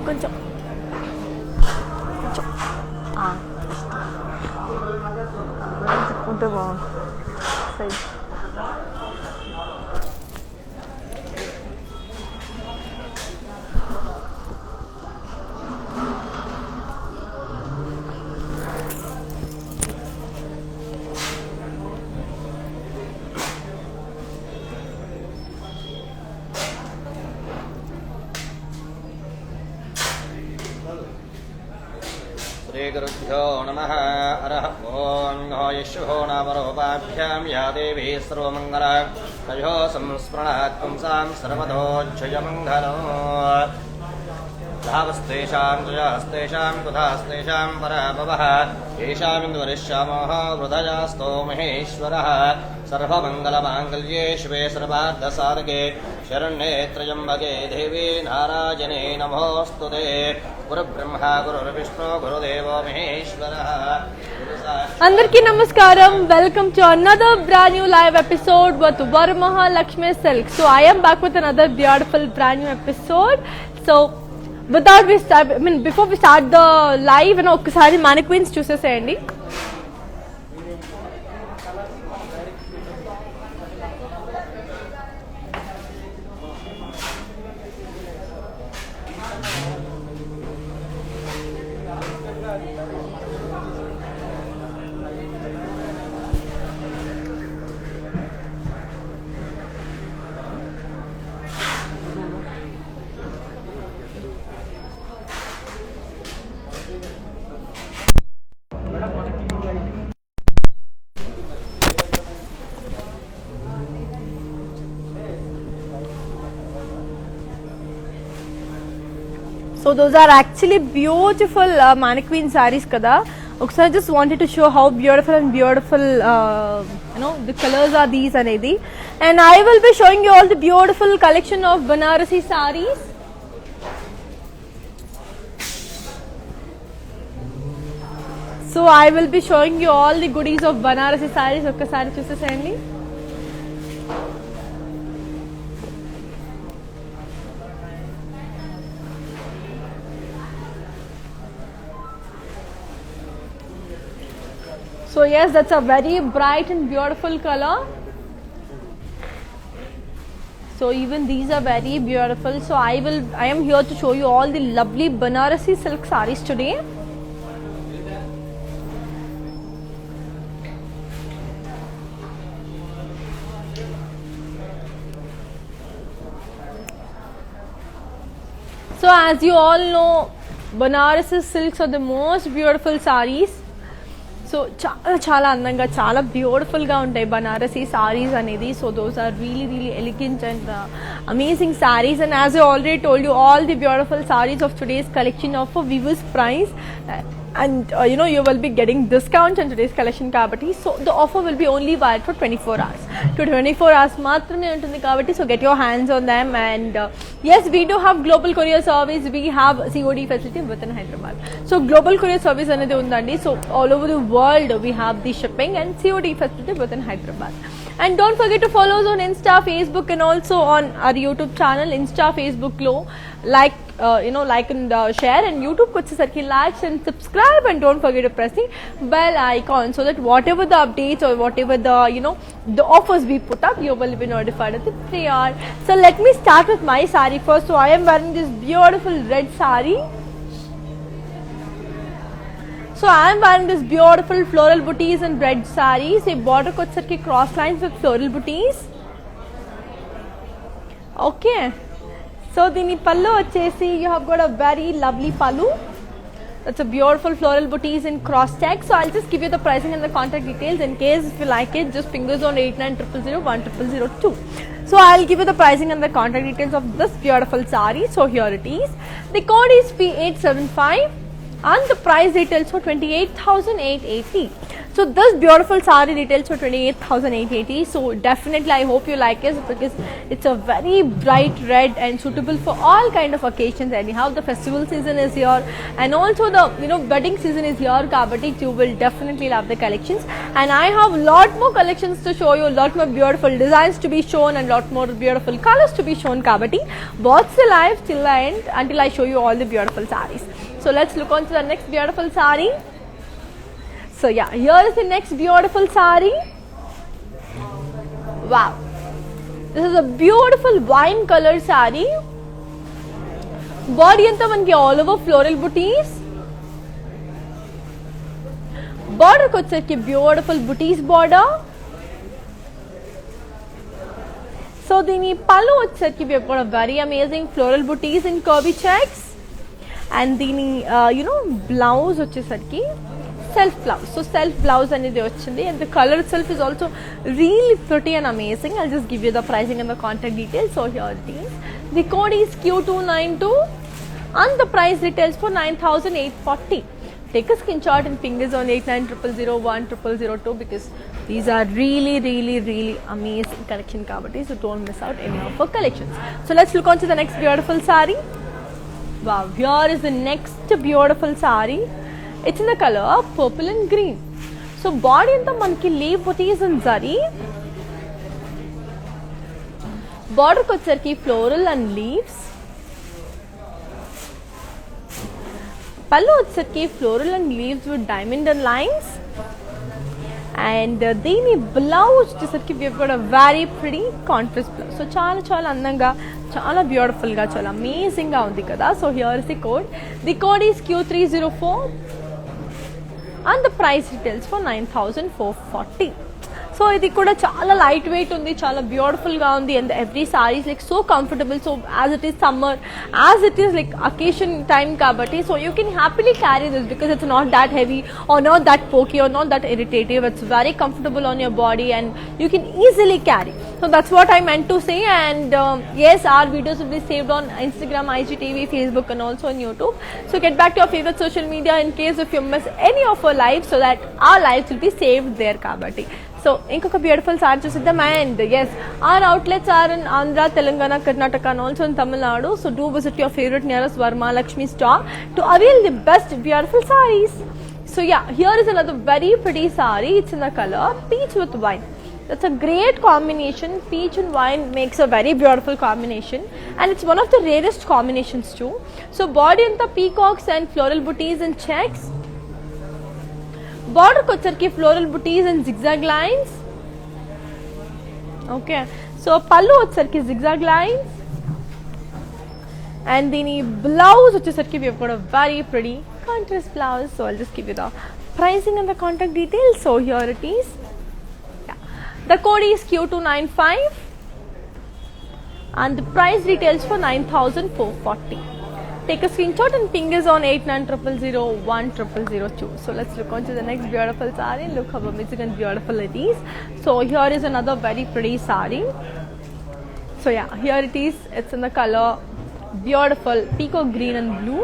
కొంచెం ఉంటే బాగుంది సైజ్. श्रीगुरुभ्यो नमः हरः ओं यशो नामरूपाभ्यां या देवी सर्वमङ्गला तयो संस्मरणात् पुंसां सर्वतोच्छयमङ्गलो धावस्तेषां तुजास्तेषां कुधास्तेषां पराभवः येषामिन्दुवरिष्यामोः हृदयास्तो महेश्वरः सर्वमङ्गलमाङ्गल्ये शिवे सर्वार्थसाधके शरण्ये त्र्यम्बके देवी नारायणे नमोऽस्तुते गुरुब्रह्मा गुरुर्विष्णु गुरुदेवो महेश्वरः. అందరికీ నమస్కారం. Welcome to another brand new live episode with Varamahalakshmi silk. So I am back with another beautiful brand new episode. So without we start, before we start the live, ఒక్కసారి mannequins చూసేసేయండి. So those are actually beautiful mannequin sarees kada. Okkasari just wanted to show how beautiful the colors are these anedi. And I will be showing you all the beautiful collection of Banarasi sarees. So I will be showing you all the goodies of Banarasi sarees. Okkasari chusesayandi. So yes, that's a very bright and beautiful color. So even these are very beautiful. So I am here to show you all the lovely Banarasi silk sarees today. So as you all know, Banarasi silks are the most beautiful sarees. So చాలా అందంగా చాలా బ్యూటిఫుల్గా ఉంటాయి బనారసీ సారీస్ అనేది. So those are really elegant and amazing sarees. And as I already told you all the beautiful sarees of today's collection of weavers price. And you will be getting discounts on today's collection kabatti. So the offer will be only valid for 24 hours. To 24 hours maatrame untundi kabatti. So get your hands on them. And yes, we do have global courier service. We have COD facility within Hyderabad. So global courier service anedi undandi. So all over the world we have the shipping and COD facility within Hyderabad. And don't forget to follow us on Insta, Facebook, and also on our YouTube channel. Insta, Facebook lo like and share, and YouTube ko vachesarki likes and subscribe, and don't forget to press the bell icon so that whatever the updates or whatever the the offers we put up, you will be notified at the prior. So let me start with my saree first. So I am wearing this beautiful red saree. So I am wearing this beautiful floral booties and red sarees. A border ko vachesarki cross lines with floral booties. Okay. So dini pallu vachesi, you have got a very lovely pallu. That's a beautiful floral booties in cross check. So I'll just give you the pricing and the contact details. In case if you like it, just fingers on 8900010002. So I'll give you the pricing and the contact details of this beautiful saree. So here it is. The code is P875 and the price details for 28,880. So this beautiful saree retails for 28,880. So definitely I hope you like it because it's a very bright red and suitable for all kind of occasions. Anyhow, the festival season is here and also the wedding season is here. Kabati, you will definitely love the collections. And I have lot more collections to show you, lot more beautiful designs to be shown and lot more beautiful colors to be shown. Kabati, watch the live till the end until I show you all the beautiful sarees. So let's look on to the next beautiful saree. So yeah, here is the next beautiful saree. Wow, this is a beautiful wine color saree. Body anta manki all over floral booties. Border ko vachesarki beautiful booties border. So dini pallu vachesarki we have got a very amazing floral booties in curvy checks. And dini blouse vachesarki self blouse. So self blouse anedi vachindi and the color itself is also really pretty and amazing. I'll just give you the pricing and the contact details. So here it is. The code is Q292 and the price retails for 9,840. Take a screenshot and ping us on 8900010002 because these are really amazing collection kabatti. So don't miss out any of our collections. So let's look on to the next beautiful saree. Wow, here is the next beautiful saree. It's in the color purple and green. So body anta manki leaf booties and zari. Border ko vachesarki floral and leaves. Pallu vachesarki floral and leaves with diamond and lines. And dini blouse vachesarki we have got a very pretty contrast blouse. So చాలా andanga, చాలా beautiful ga, చాలా amazing ga undi kada. So here is the code. The code is Q304. And the price retails for 9,440. So ఇది కూడా చాలా light weight ఉంది, చాలా beautiful గా ఉంది and every saree is like so comfortable. So as it is summer, as it is like occasion time kabatti, so you can happily carry this because it's not that heavy or not that pokey or not that irritative. It's very comfortable on your body and you can easily carry. So that's what I meant to say. And yes, our videos will be saved on Instagram, IGTV, Facebook and also on YouTube. So get back to your favorite social media in case if you miss any of our lives so that our lives will be saved there kabatti. So inkoka beautiful saree chusidam. And yes, our outlets are in Andhra, Telangana, Karnataka and also in Tamil Nadu. So do visit your favorite nearest Varma Lakshmi store to avail the best beautiful sarees. So yeah, here is another very pretty saree. It's in the color peach with wine. That's a great combination. Peach and wine makes a very beautiful combination and it's one of the rarest combinations too. So body anta peacocks and floral booties and checks. Border ko vachesarki floral booties and zigzag lines. Okay, so pallu vachesarki zigzag lines. And dini blouse vachesarki we have got a very pretty contrast blouse. So I'll just give you the pricing and the contact details. So here it is. The code is Q295 and the price retails for 9,440. Take a screenshot and ping us on 8900010002. So let's look on to the next beautiful saree. Look how amazing and beautiful it is. So here is another very pretty saree. So yeah, here it is. It's in the color beautiful peacock green and blue.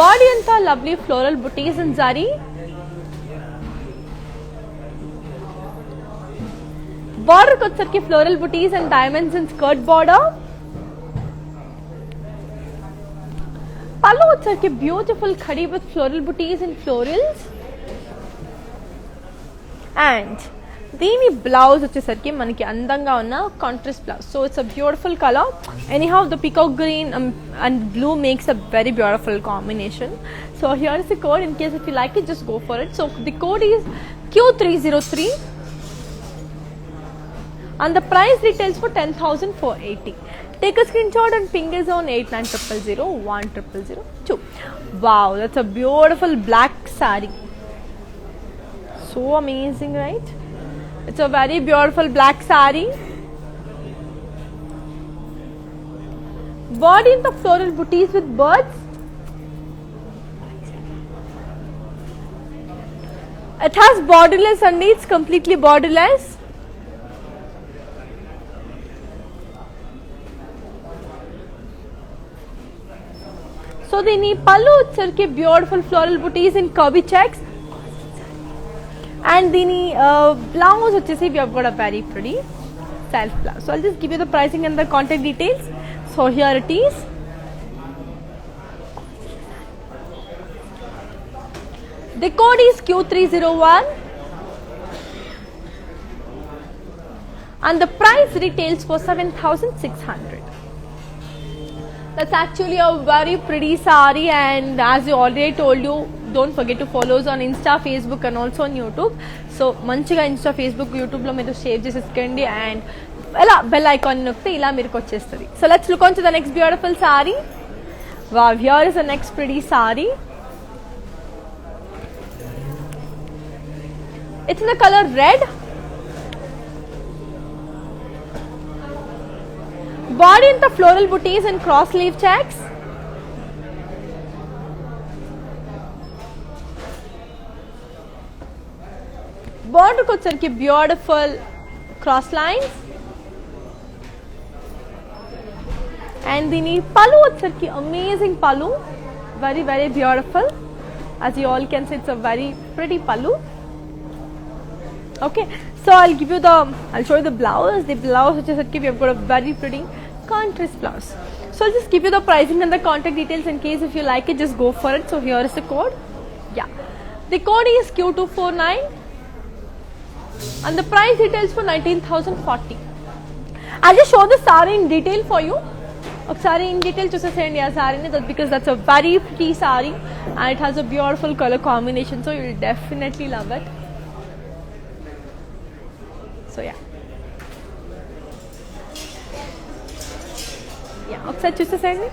Body anta lovely floral booties and zari. Border ko vachesarki floral booties and diamonds in skirt border. Pallu vachesarki beautiful khadi with floral booties and florals. And దీని blouse వచ్చేసరికి మనకి అందంగా ఉన్న contrast blouse. So it's a beautiful colour. Anyhow the peacock green and blue makes a very beautiful combination. So here is the code. In case if you like it just go for it. So the code is Q303 and the price retails for 10,480. Take a screenshot and ping us on 8900010002. Wow, that's a beautiful black saree. So amazing, right? It's a very beautiful black saree. Body in the floral booties with birds. It has borderless and it's completely borderless. So దీని పళ్ళు వచ్చరికి beautiful floral buttis in curvy checks and దీని blouse వచ్చేసి we have got a very pretty self blouse. So I'll just give you the pricing and the contact details. So here it is. The code is Q301 and the price retails for 7,600. That's actually a very pretty saree, and as I already told you, don't forget to follow us on Insta, Facebook and also on YouTube. So manchiga Insta, Facebook, YouTube lo meeru share chesekandi and ela bell icon nokte ila meeru vachestadi. So let's look on to the next beautiful saree. Wow, here is the next pretty saree. It's in the color red. Body in the floral booties and cross sleeve checks. Border ko వచ్చరికి beautiful cross lines. And దీని పళ్ళు వచ్చరికి amazing పళ్ళు, very very beautiful. As you all can see, it's a very pretty pallu. Okay, so I'll show you the blouse. The blouse which is we have got a very pretty contrast blouse. So I'll just give you the pricing and the contact details in case if you like it, just go for it. So here is the code. Yeah, the code is Q249 and the price details for 19,040. I'll just show the saree in detail for you. Saree in detail చూసేసేయండి ఆ సారీని, that because that's a very pretty saree and it has a beautiful color combination, so you will definitely love it. So yeah, ఒకసారి చూసేసేయండి.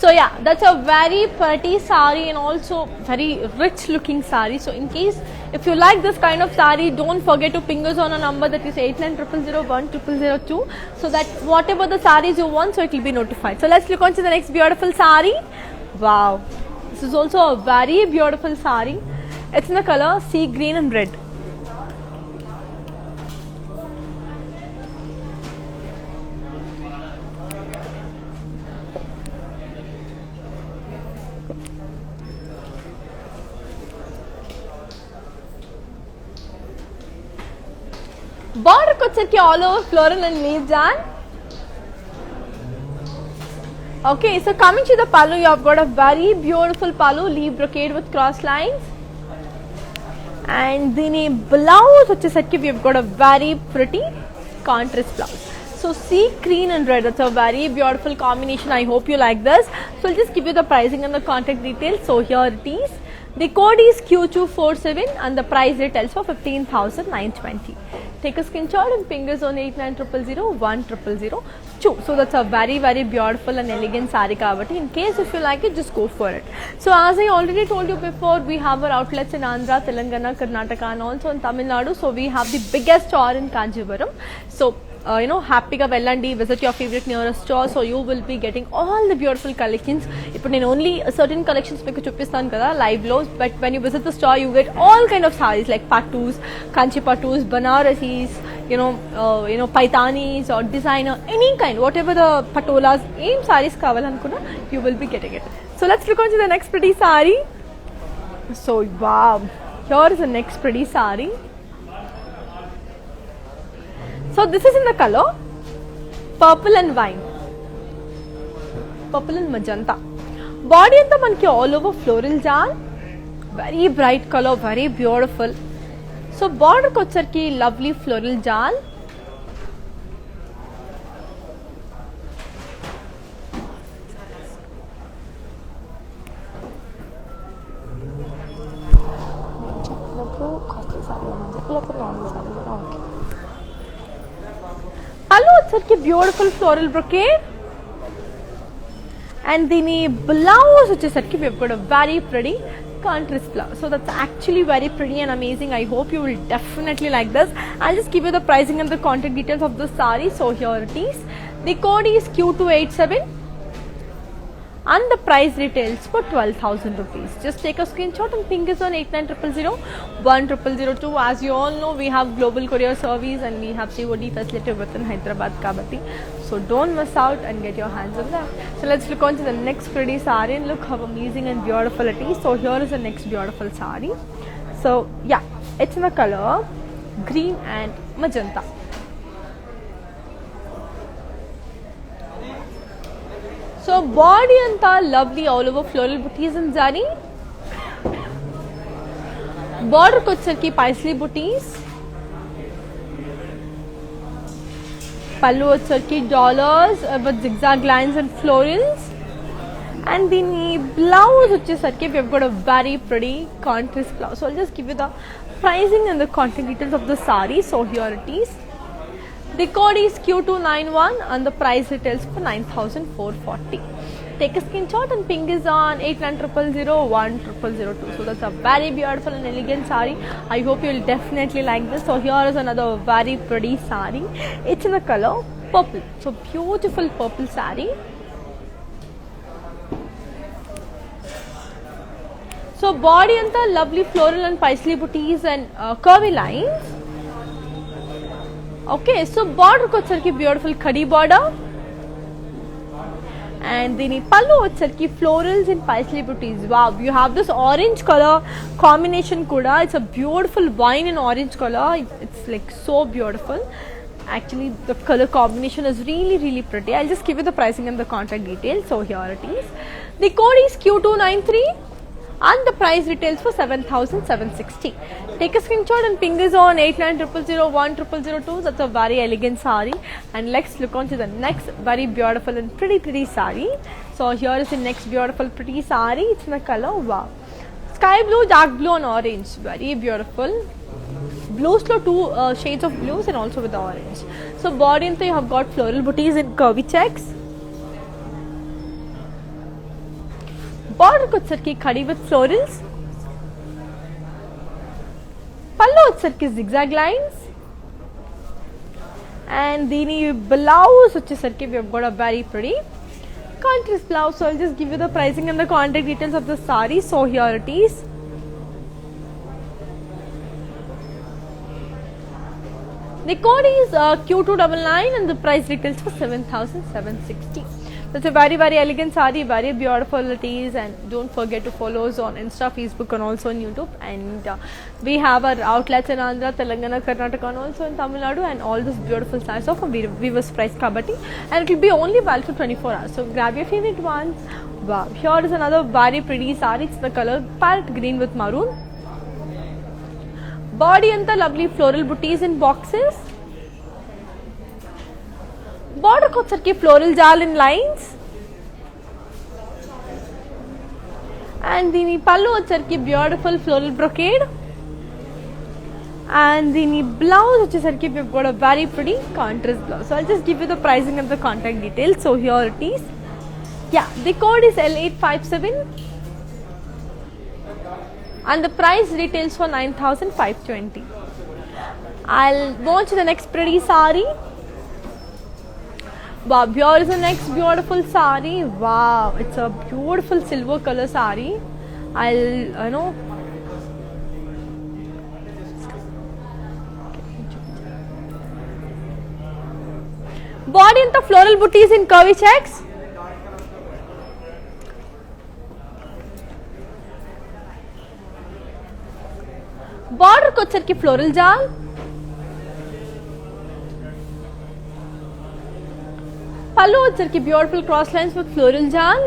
So yeah, that's a very pretty saree and also very rich looking saree. So in case if you like this kind of saree, don't forget to ping us on a number that is 8900010002, so that whatever the sarees you want, so it will be notified. So let's look on to the next beautiful saree. Wow, this is also a very beautiful saree. It's in the color sea green and red. Border వచ్చరికి all over floral and leaf design. Okay, so coming to the pallu, you have got a very beautiful pallu, leaf brocade with cross lines. And the blouse వచ్చేసరికి we have got a very pretty contrast blouse. So sea green and red, that's a very beautiful combination. I hope you like this. So I'll just give you the pricing and the contact details. So here it is. The code is Q247 and the price retails for 15,920. Take a screenshot and ping us on 8900010002. So that's a very very beautiful and elegant saree kabatti. In case if you like it, just go for it. So as I already told you before, we have our outlets in Andhra, Telangana, Karnataka and also in Tamil Nadu. So we have the biggest store in Kanchipuram. So happy ga vellandi, visit your favorite nearest store, so you will be getting all the beautiful collections. Ippudu nenu only certain collections meeku chuppistanu kada live lo, but when you visit the store you get all kind of sarees like pattus, kanchi pattus, banarasis, paithanis or designer, any kind, whatever the patolas, em sarees kavalanukuna, you will be getting it. So let's look on to the next pretty saree. So wow, here is the next pretty saree. So this is in the color purple and wine, purple and magenta. Body anta manki all over floral jal, very bright color, very beautiful. So border ko vacharki lovely floral jal. Pallu వచ్చరికి beautiful floral brocade And the blouse వచ్చేసరికి we've got a very pretty contrast blouse. So that's actually very pretty and amazing. I hope you will definitely like this. I'll just give you the pricing and the contact details of the saree. So here it is. The code is Q287 and the price retails for 12,000 rupees. Just take a screenshot and ping us on 8900010002. As you all know, we have global courier service and we have COD facility within Hyderabad Kabati. So don't miss out and get your hands on them. So let's look on to the next pretty saree and look how amazing and beautiful it is. So here is the next beautiful saree. So yeah, it's in the color green and magenta. So body anta lovely all over floral booties and zari. Border kochaki paisley booties. Pallu వచ్చరికి dollars with zigzag lines and florals. And the blouse వచ్చేసరికి we've got a very pretty contrast blouse. So I'll just give you the pricing and the contact details of the saree. So here it is. The code is Q291 and the price retails for 9,440. Take a screenshot and ping is on 8900010002. So that's a very beautiful and elegant saree. I hope you will definitely like this. So here is another very pretty saree. It's in the color purple. So beautiful purple saree. So body anta lovely floral and paisley booties and curvy lines. Okay, so border వచ్చరికి beautiful khadi border and దీని పళ్ళు వచ్చరికి florals and paisley booties. Wow, you have this orange color combination kuda. It's a beautiful wine and orange color. It's like so beautiful. Actually the color combination is really pretty. I'll just give you the pricing and the contact details. So here it is. The code is Q293 and the price retails for 7,760. Take a screenshot and ping us on 8900010002. That's a very elegant saree. And let's look on to the next very beautiful and pretty saree. So here is the next beautiful pretty saree. It's in the color wow, sky blue, dark blue and orange. Very beautiful. Blues to two shades of blues and also with the orange. So body and you have got floral booties in curvy checks. Border వచ్చరికి khadi with florals. పళ్ళు వచ్చరికి zigzag lines. And దీని blouse వచ్చేసరికి we have got a very pretty contrast blouse. So I'll just give you the pricing and the contact details of the saree. So here it is. The code is Q299 and the price retails for 7,760. It's a very elegant saree, very beautiful it is. And don't forget to follow us on Insta, Facebook and also on YouTube. And we have our outlets in Andhra, Telangana, Karnataka and also in Tamil Nadu. And all these beautiful sarees are from Weavers Price Kabati. And it will be only valid for 24 hours. So grab your favorite ones. Wow, here is another very pretty saree. It's the color parrot green with maroon. Body and the lovely floral booties in boxes. Border వచ్చరికి floral jal in lines. And దీని పళ్ళు వచ్చరికి beautiful floral brocade. And దీని blouse వచ్చేసరికి we've got a very pretty contrast blouse. So I'll just give you the pricing and the contact details. So here it is. Yeah, the code is L857 and the price retails for 9,520. I'll launch the next pretty saree. Wow, here is the next beautiful saree. Wow, it's a beautiful silver color saree. Body and the floral booties in curvy checks. Border వచ్చరికి floral jal. Pallu వచ్చరికి beautiful cross lines with floral jal.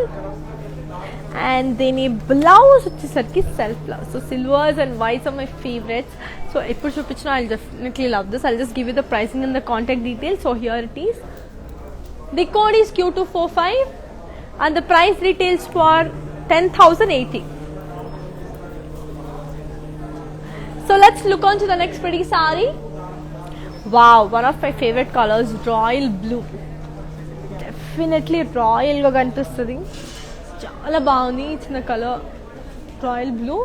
And దీని blouse వచ్చేసరికి self blouse. So silvers and whites are my favorites. So ఎప్పుడు చూపించినా I'll definitely love this. I'll just give you the pricing and the contact details. So here it is. The code is Q245 and the price retails for 10,080. So let's look on to the next pretty saree. Wow, one of my favorite colors, royal blue. Definitely royal ga kanipistundi. చాలా బాగుంది ఇచ్చిన colour royal blue.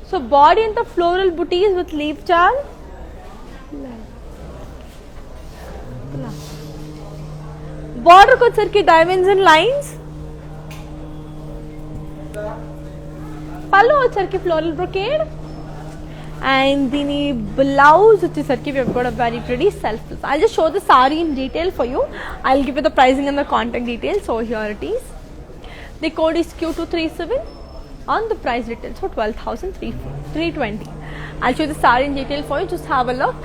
So body అంతా floral buttis with leaf చాల్. బార్డర్కి వచ్చరికి diamonds and lines. పళ్ళు వచ్చరికి floral brocade. And the blouse వచ్చేసరికి we have got a very pretty self. I'll just show the saree in detail for you. I'll give you the pricing and the contact details. So here it is. The code is Q237 on the price details for 12,320. I'll show you the saree in detail for you. Just have a look.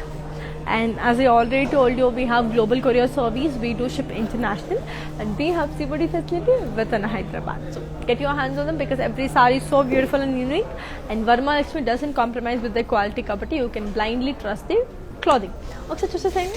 And as I already told you, we have global courier service. We do ship international, and we have COD facility within Hyderabad. So get your hands on them because every saree is so beautiful and unique. And Varma Lakshmi doesn't compromise with their quality kabatti. You can blindly trust their clothing. Okay, just a second.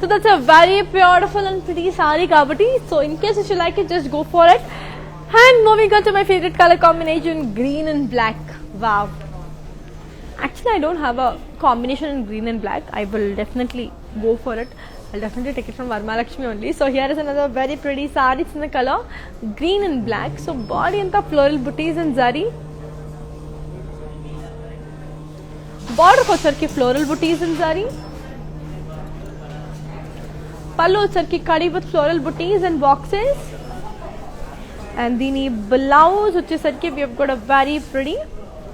So that's a very beautiful and pretty saree kabatti. So in case if you like it, just go for it. And moving on to my favorite color combination, green and black. Wow. Actually, I don't have a combination in green and black. I will definitely go for it. I'll definitely take it from Varma Lakshmi only. So here is another very pretty saree. It's in the color green and black. So body and the floral booties and zari. Border వచ్చరికి floral booties and zari. Pallu వచ్చరికి kadi with floral booties and boxes. And the blouse వచ్చేసరికి we have got a very pretty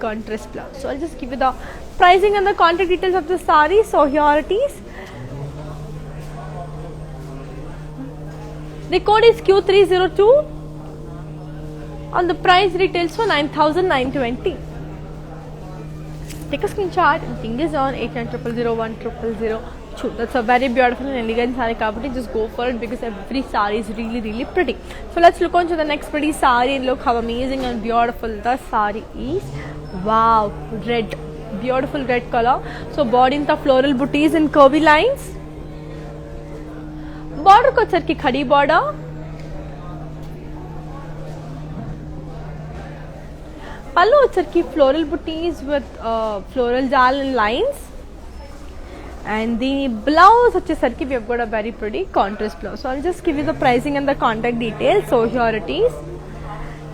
contrast blouse. So I'll just give you the pricing and the contact details of the saree. So here it is. The code is Q302 on the price retails for 9,920. Take a screenshot and ping us on 8900010002. That's a very beautiful and elegant saree kabatti. Just go for it because every saree is really pretty. So let's look on to the next pretty saree and look how amazing and beautiful the saree is. Wow, red, beautiful red color. So body in the floral booties and curvy lines. Border ko వచ్చరికి khadi border. Pallu వచ్చరికి floral booties with floral jal and lines. And the blouse వచ్చేసరికి we have got a very pretty contrast blouse. So I'll just give you the pricing and the contact details. So here it is.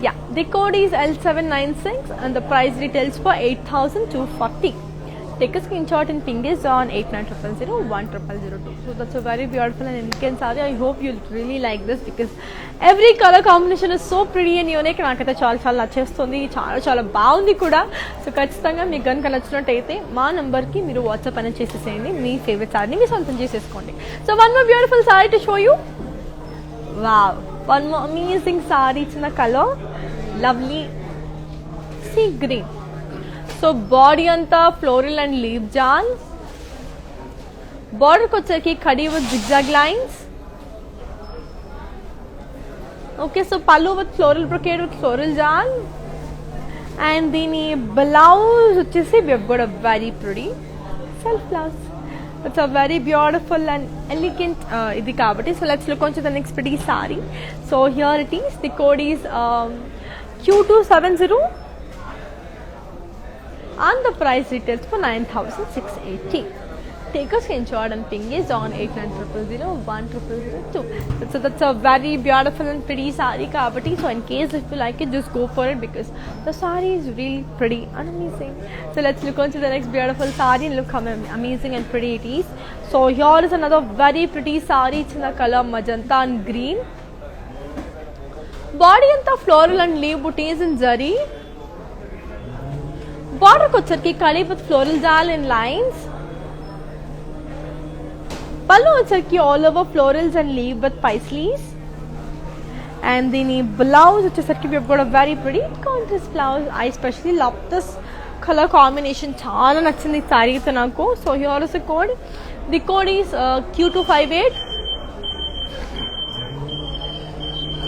Yeah, the code is L796 and the price retails for 8,240. Take a screenshot and ping us on 8900010002. So that's a very beautiful and elegant saree. I hope you'll really like this because every color combination is so pretty and unique. నాకైతే చాలా నచ్చేస్తుంది, చాలా బాగుంది కూడా. So ఖచ్చితంగా మీకు కనుక నచ్చినట్టయితే మా నంబర్కి మీరు వాట్సాప్ అనేది చేసేసేయండి. మీ ఫేవరెట్ సారీని మీ సొంతం చేసేసుకోండి. So one more beautiful sorry to show you. Wow, one more amazing saree. It's in the color lovely sea green. So body anta floral and leaf jal. Border ko వచ్చరికి khadi with zigzag lines. Okay, so pallu with floral brocade with floral jal. And the blouse వచ్చేసి we have got a very pretty self blouse. It's a very beautiful and elegant idi kabatti. So let's look on to the next pretty saree. So here it is. The code is Q270 and the price retails for 9,680. Take a screenshot and ping is on 8900010002. So that's a very beautiful and pretty saree kabatti. So in case if you like it, just go for it because the saree is really pretty and amazing. So let's look on to the next beautiful saree and look how amazing and pretty it is. So here is another very pretty saree. It's in the color magenta and green. Body and the floral and leaf booties in zari. Border ko వచ్చరికి kadi with floral jal and lines. Pallu వచ్చరికి all over florals and leaf with paisleys. And the blouse వచ్చేసరికి we have got a very pretty contrast blouse. I especially love this color combination. చాలా నచ్చింది ఈ saree తో నాకు. So here is the code. The code is Q258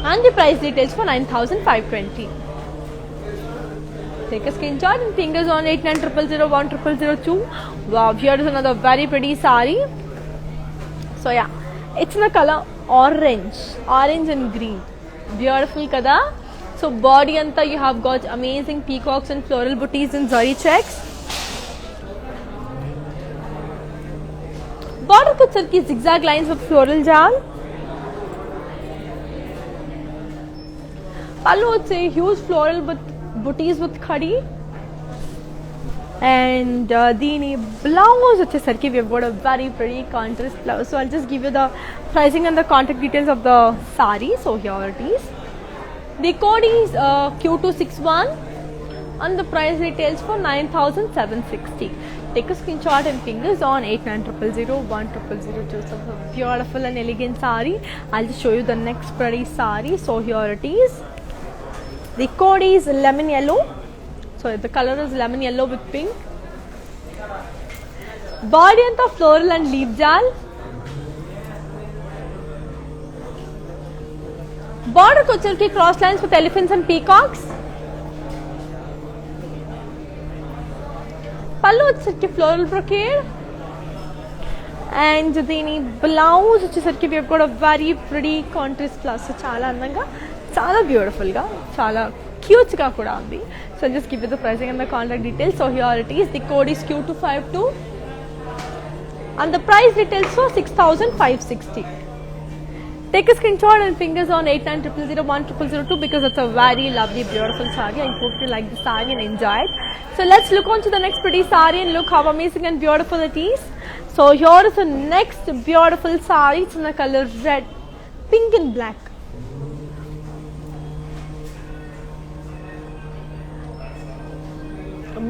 and the price details for 9,520. Take a screenshot and fingers on 8900010002. Wow, here is another very pretty saree. So yeah, it's in the color orange and green. Beautiful kada. So body anta you have got amazing peacocks and floral booties and zari checks. Border ko ki zigzag lines with floral jal. Pallu it's a huge floral booties with khadi. And the blouse we have got a very pretty contrast blouse. So I'll just give you the pricing and the contact details of the saree. So here it is. The code is Q261 and the price retails for 9,760. Take a screenshot and fingers on 8900010002. So beautiful and elegant saree. I'll just show you the next pretty saree. So here it is. The code is lemon yellow. So the color is lemon yellow with pink. Body and the floral and leaf jal. Border kochal cross lines with elephants and peacocks. Pallu వచ్చేసరికి floral brocade. And దీని blouse వచ్చేసరికి we have got a very pretty contrast blouse. So చాలా అందంగా, చాలా beautiful గా, చాలా cute గా కూడా ఉంది. So I'll just give you the pricing and the contact details. So here it is. The code is Q252 and the price details for 6,560. Take a screenshot and fingers on 8900010002 because it's a very lovely, beautiful saree. I hope you like the saree and enjoy it. So let's look on to the next pretty saree and look how amazing and beautiful it is. So here is the next beautiful saree. It's in the color red, pink and black.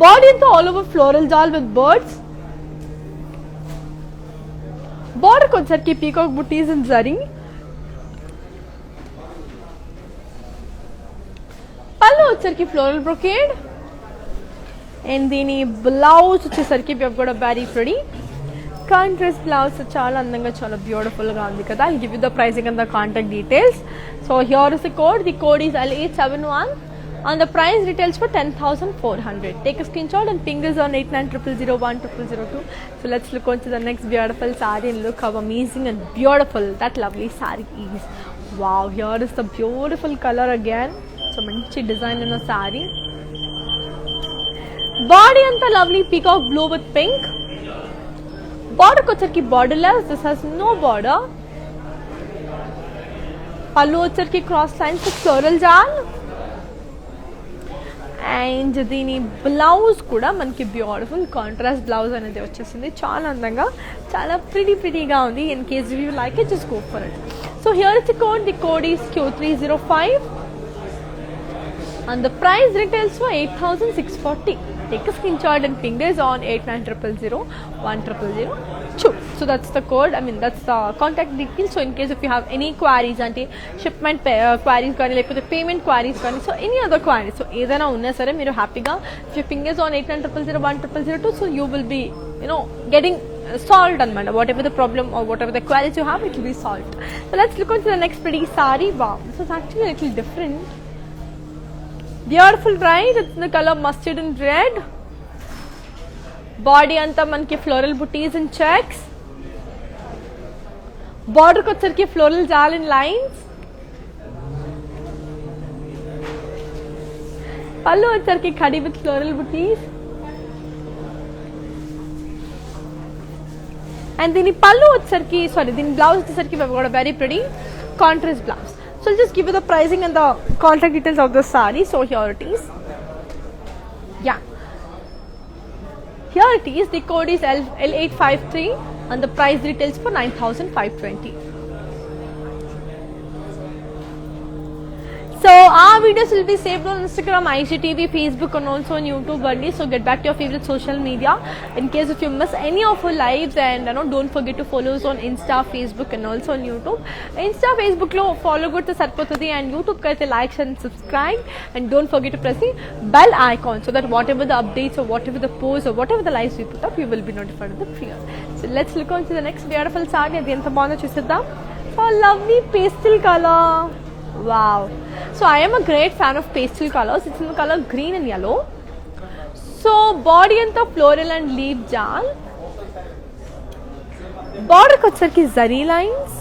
Body into all over floral jal with birds. Border kochar ki peacock booties and zari. Pallu వచ్చేసరికి floral brocade. And దీని blouse వచ్చేసరికి we have got a very pretty contrast blouse. చాలా అందంగా, చాలా beautiful గా ఉంది కదా. I'll give you the pricing and the contact details. So here is the code. The code is L871 and the price retails for 10,400. Take a screenshot and fingers on 8900010002. So let's look on to the next beautiful saree and look how amazing and beautiful that lovely saree is. Wow, here is the beautiful color again. So manchi design in a saree. Body and the lovely peacock blue with pink. Border kochar borderless. This has no border. Pallu వచ్చేసరికి cross lines with floral jal. And దీని blouse కూడా మనకి beautiful contrast blouse అనేది వచ్చేసింది. చాలా అందంగా, చాలా ప్రిటీగా ఉంది. In case you like it just go for it. So here is the code is Q305 and the price retails for 8,640. Take a screenshot and fingers on 8900010002. So that's the code. I mean that's the contact details. So in case if you have any queries ante shipment queries gaani lekapothe payment queries gaani, so any other queries, so edaina unna sare meeru happy ga if your fingers on 8900010002, so you will be getting solved anamata. Whatever the problem or whatever the queries you have, it will be solved. So let's look on to the next pretty saree. Wow, this is actually a little different. Beautiful, right? It's in the color mustard and red. Body anta manki floral booties and checks. Border kochar floral jal in lines. Pallu వచ్చేసరికి khadi with floral booties. And దీని పళ్ళు వచ్చేసరికి దీని blouse వచ్చేసరికి we've got a very pretty contrast blouse. So I'll just give you the pricing and the contact details of the saree. So here it is. Yeah. Here it is. The code is L853 and the price retails for 9,520. So our videos will be saved on Instagram, IGTV, Facebook and also on YouTube only. So get back to your favorite social media. In case if you miss any of our lives, and don't forget to follow us on Insta, Facebook and also on YouTube. Insta, Facebook lo follow good to sarpotadi and YouTube kaite like and subscribe, and don't forget to press the bell icon so that whatever the updates or whatever the posts or whatever the lives we put up, you will be notified of the prior. So let's look on to the next beautiful saree. Adi enta bagundo chusedam. So lovely pastel color. Wow. So I am a great fan of pastel colors. It's in the color green and yellow. So body anta floral and leaf jal. Border ko వచ్చరికి zari lines.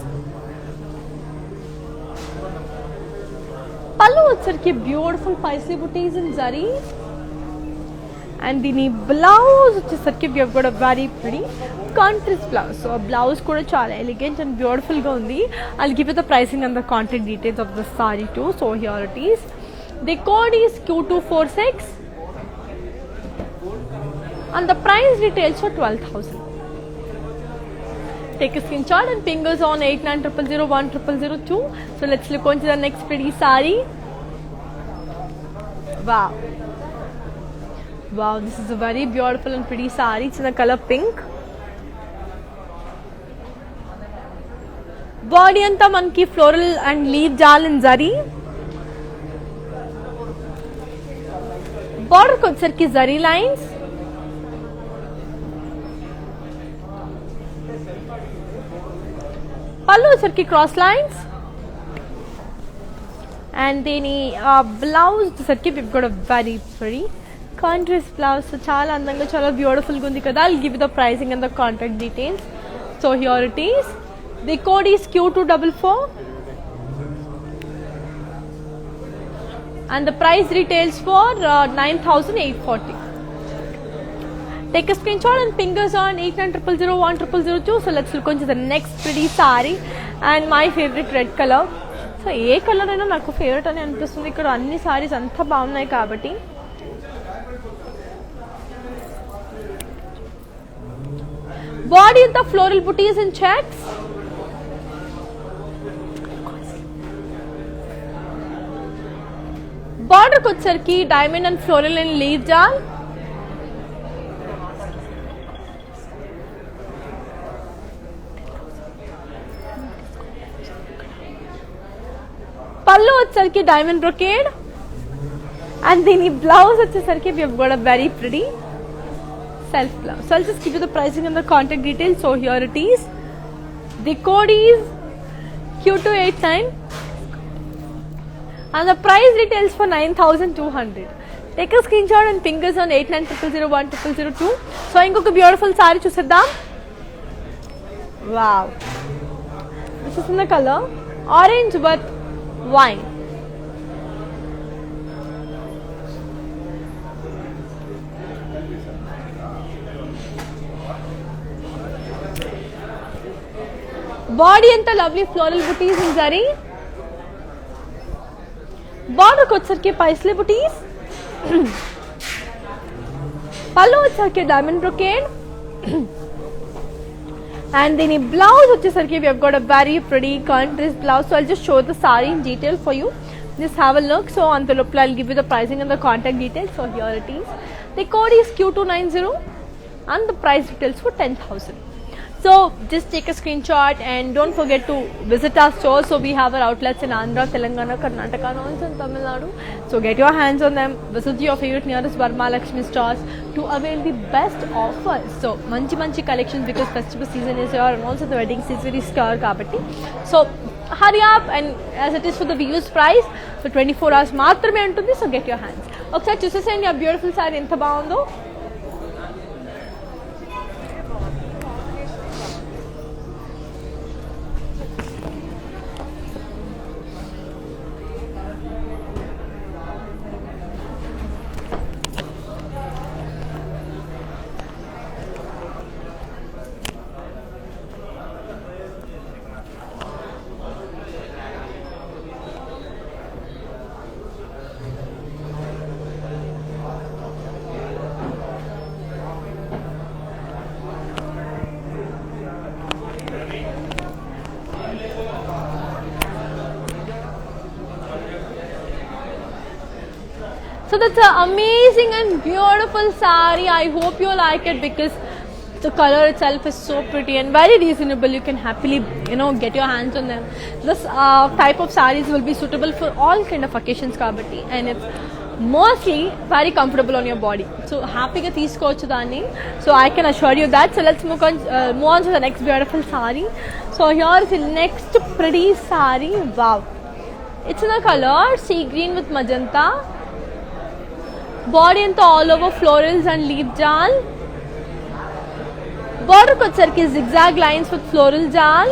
Pallu వచ్చరికి beautiful paisley booties in zari. And the blouse వచ్చేసరికి we have got a very pretty contrast blouse. So a blouse కూడా చాలా elegant and beautiful గా ఉంది. I'll give you the pricing and the contact details of the saree too. So here it is. The code is Q246 and the price retails for 12,000. Take a screenshot and ping us on 8900010002. So let's look on to the next pretty saree. Wow. Wow, this is a very beautiful and pretty saree. It's in the color pink. Body anta manki floral and leaf jal in zari. Border ko వచ్చరికి zari lines. Pallu వచ్చరికి cross lines. And then blouse వచ్చరికి we've got a very pretty contrast blouse. So చాలా అందంగా చాలా beautiful గా ఉంది కదా. I'll give you the pricing and the contact details. So here it is. The code is Q244 and the price retails for 9,840. Take a screenshot and ping us on 8900010002. So let's look into the next pretty saree and my favorite red color. So A colour అయినా నాకు favourite అని అనిపిస్తుంది. ఇక్కడ అన్ని సారీస్ అంతా బాగున్నాయి కాబట్టి. Body of the floral booties in checks. Border ko వచ్చరికి diamond and floral and leaf jal. Pallu వచ్చరికి diamond brocade. And then blouse వచ్చేసరికి we have got a very pretty self blouse. So I'll just give you the pricing and the contact details. So here it is. The code is Q289 and the price retails for 9,200. Take a screenshot and ping us on 8900010002. So inkoka beautiful saree chuseddam. Wow. This is in the color orange with wine. Body anta lovely floral booties in zari. Border ko వచ్చరికి paisley booties. Pallu వచ్చరికి diamond brocade. And then blouse వచ్చేసరికి we have got a very pretty contrast blouse. So I'll just show the saree in detail for you. Just have a look. So on the loop I'll give you the pricing and the contact details. So here it is. The code is Q290 and the price retails for 10,000. So just take a screenshot and don't forget to visit our store. So we have our outlets in Andhra, Telangana, Karnataka and also in Tamil Nadu. So get your hands on them. Visit your favorite nearest Varma Lakshmi stores to avail the best offers. So manchi collections because festival season is here and also the wedding season is here kabatti. So hurry up, and as it is for the reduced price, so 24 hours maatrame untundi. So get your hands. Oksaari chuseseyandi aa beautiful saree enta baagundo. So that's an amazing and beautiful saree. I hope you like it because the color itself is so pretty and very reasonable. You can happily, get your hands on them. This type of sarees will be suitable for all kind of occasions kabatti, and it's mostly very comfortable on your body. So happy ga teeskochu danni. So I can assure you that. So let's move on to the next beautiful saree. So here is the next pretty saree. Wow. It's in the color sea green with magenta. Body and all over florals and leaf jal. Border వచ్చరికి zigzag lines with floral jal.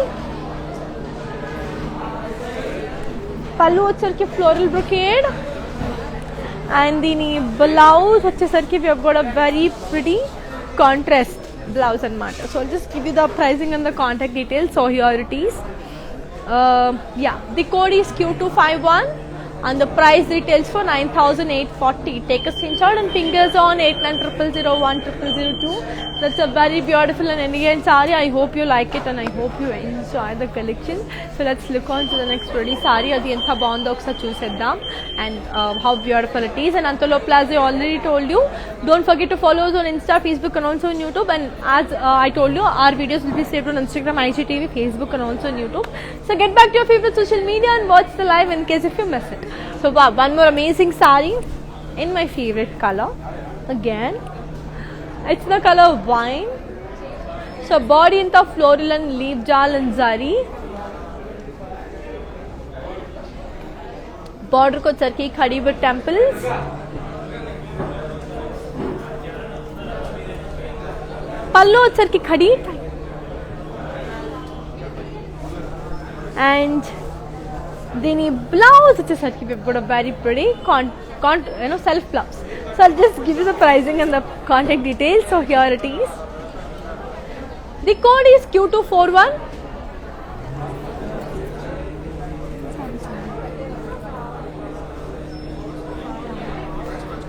పళ్ళు వచ్చరికి floral brocade. And దీని blouse వచ్చేసరికి we have got a very pretty contrast blouse anamata. So I'll just give you the pricing and the contact details. So here it is. Yeah, the code is Q251 and the price retails for 9,840. Take a screenshot and fingers on 8900010002. That's a very beautiful and elegant saree. I hope you like it and I hope you enjoy the collection. So let's look on to the next pretty saree. Adi enta baagundo oksaari chuseddam and how beautiful it is. And antalo plus I already told you, don't forget to follow us on Insta, Facebook and also on YouTube. And as I told you, our videos will be saved on Instagram, IGTV, Facebook and also on YouTube. So get back to your favorite social media and watch the live in case if you miss it. So wow, one more amazing saree in my favorite color. Again, it's the color wine. So body into floral and leaf jal and zari. Border ko charki khadi with temples. Pallu charki khadi. And దీని blouse వచ్చేసరికి we've got a very pretty self blouse. So I'll just give you the pricing and the contact details. So here it is. The code is Q241.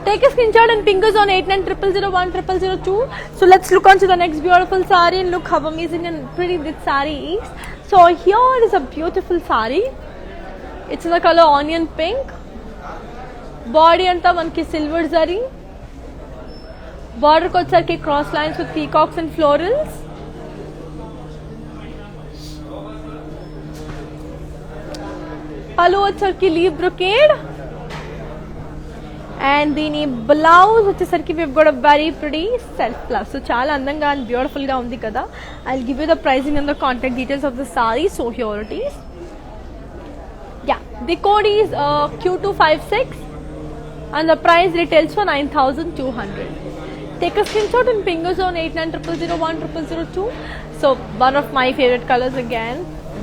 Take a screenshot and fingers on 8900010002. So let's look on to the next beautiful saree and look how amazing and pretty this saree is. So here is a beautiful saree. It's in the color onion pink. Body anta manki silver zari. Border ko వచ్చరికి cross lines with peacocks and florals. పళ్ళు వచ్చరికి leaf brocade. And దీని blouse వచ్చేసరికి we've got a very pretty self blouse. So చాలా అందంగా and beautiful గా ఉంది కదా. I'll give you the pricing and the contact details of the saree. So here it is. Yeah, the code is Q256 and the price retails for 9,200. Take a screenshot and fingers on 8900010002. So one of my favorite colors again.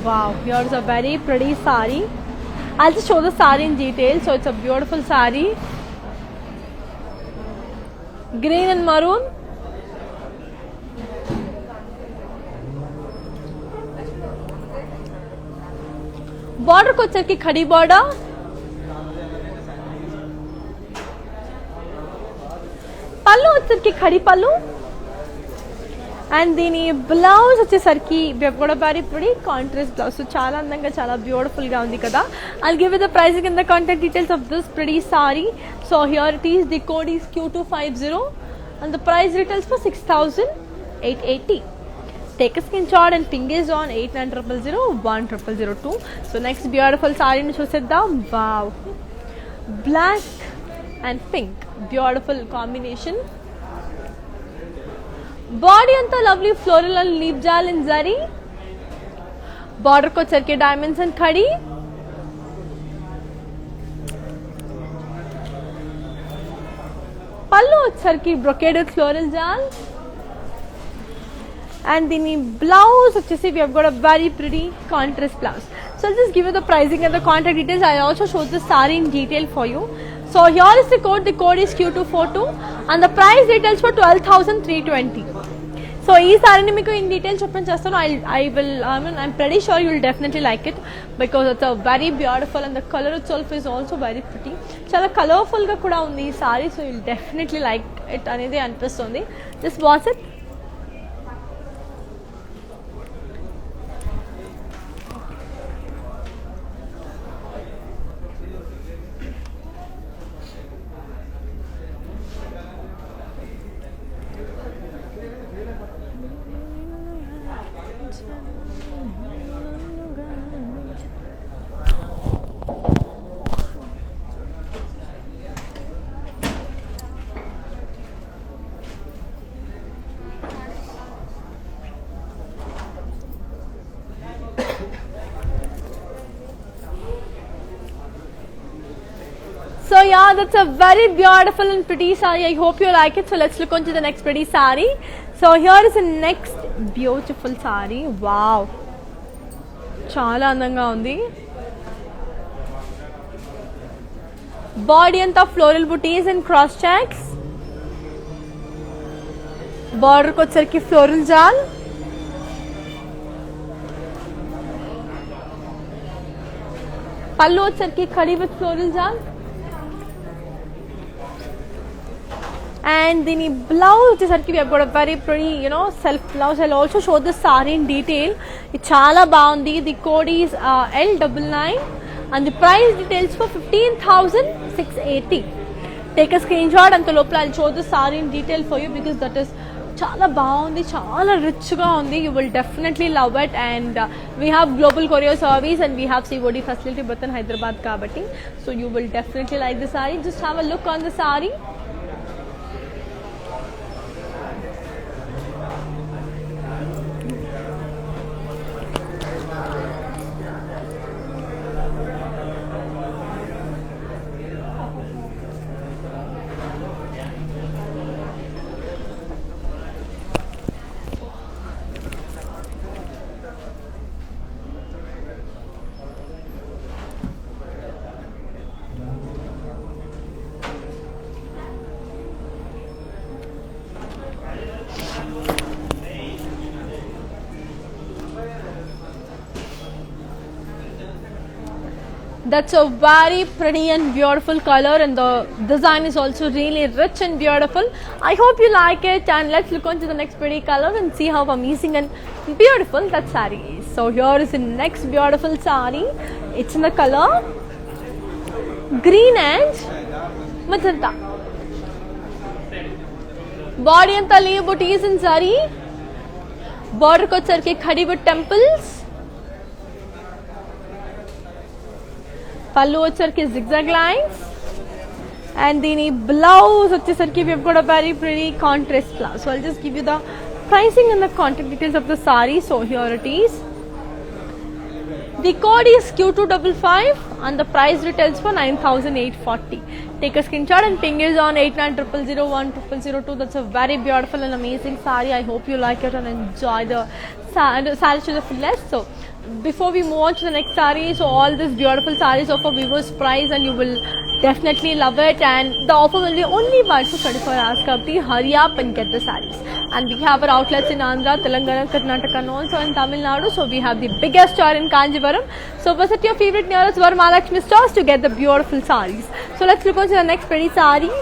Wow, here's a very pretty saree. I'll just show the saree in detail. So it's a beautiful saree. Green and maroon. Border को चल के खड़ी border. పళ్ళు వచ్చరికి ఖడి పళ్ళు. And దీని blouse వచ్చేసరికి we have got a very pretty contrast blouse. So చాలా అందంగా చాలా బ్యూటిఫుల్ గా ఉంది కదా. I'll give you the pricing and the contact details of this pretty saree. So here it is. The code is Q250 and the price retails for 6,880. Take a screenshot and fingers on 8900010002. So next beautiful saree nu chuseddam. Wow, black and pink, beautiful combination. Body anta lovely floral and leaf jal in zari. Border ko charke diamonds and khadi. Pallu charke brocade with floral jal. And the blouse వచ్చేసి we have got a very pretty contrast blouse. So I'll just give you the pricing and the contact details. I also showed the saree in detail for you. So here is the code. The code is Q242 and the price retails for 12,320. So ఈ సారీని మీకు in detail చెప్పని చేస్తాను. I'm pretty sure you will definitely like it because it's a very beautiful and the color itself is also very pretty. చాలా colourful గా కూడా ఉంది ఈ sorry. So you'll definitely like it అనేది అనిపిస్తుంది. Just watch it. So yeah, that's a very beautiful and pretty saree. I hope you like it. So let's look on to the next pretty saree. So here is the next beautiful saree. Wow, చాలా అందంగా ఉంది. Body అంతా floral buttis and cross checks. బార్డర్కి వచ్చరికి floral జాల్. పళ్ళు వచ్చరికి కడి with floral జాల్. And the blouse is we have got a very pretty, self blouse. I'll also show the saree in detail. It's chala baundi. The code is L99 and the price details for 15,680. Take a screenshot and I'll show the saree in detail for you because that is chala baundi, chala rich ga undi. You will definitely love it. And we have global courier service and we have COD facility both in Hyderabad kabatti. So you will definitely like the saree. Just have a look on the saree. That's a very pretty and beautiful color and the design is also really rich and beautiful. I hope you like it and let's look on to the next pretty color and see how amazing and beautiful that saree is. So here is the next beautiful saree. It's in the color green and magenta. Body and tali booties in saree. Border ko charke khadi with temples. Pallu వచ్చరికి zigzag lines and the blouse వచ్చేసరికి we have got a very pretty contrast blouse. So I'll just give you the pricing and the contact details of the saree. So here it is. The code is Q255 and the price retails for 9,840. Take a screenshot and ping is on 8900010002. That's a very beautiful and amazing saree. I hope you like it and enjoy the saree to the fullest. So before we move on to the next saree, so all these beautiful sarees offer viewers price and you will definitely love it, and the offer will be only valid for 24 hours. Kabhi hurry up and get the sarees. And we have our outlets in Andhra, Telangana, Karnataka and also in Tamil Nadu. So we have the biggest store in Kanjivaram. So visit your favorite nearest Varamahalakshmi stores to get the beautiful sarees. So let's look on to the next pretty saree.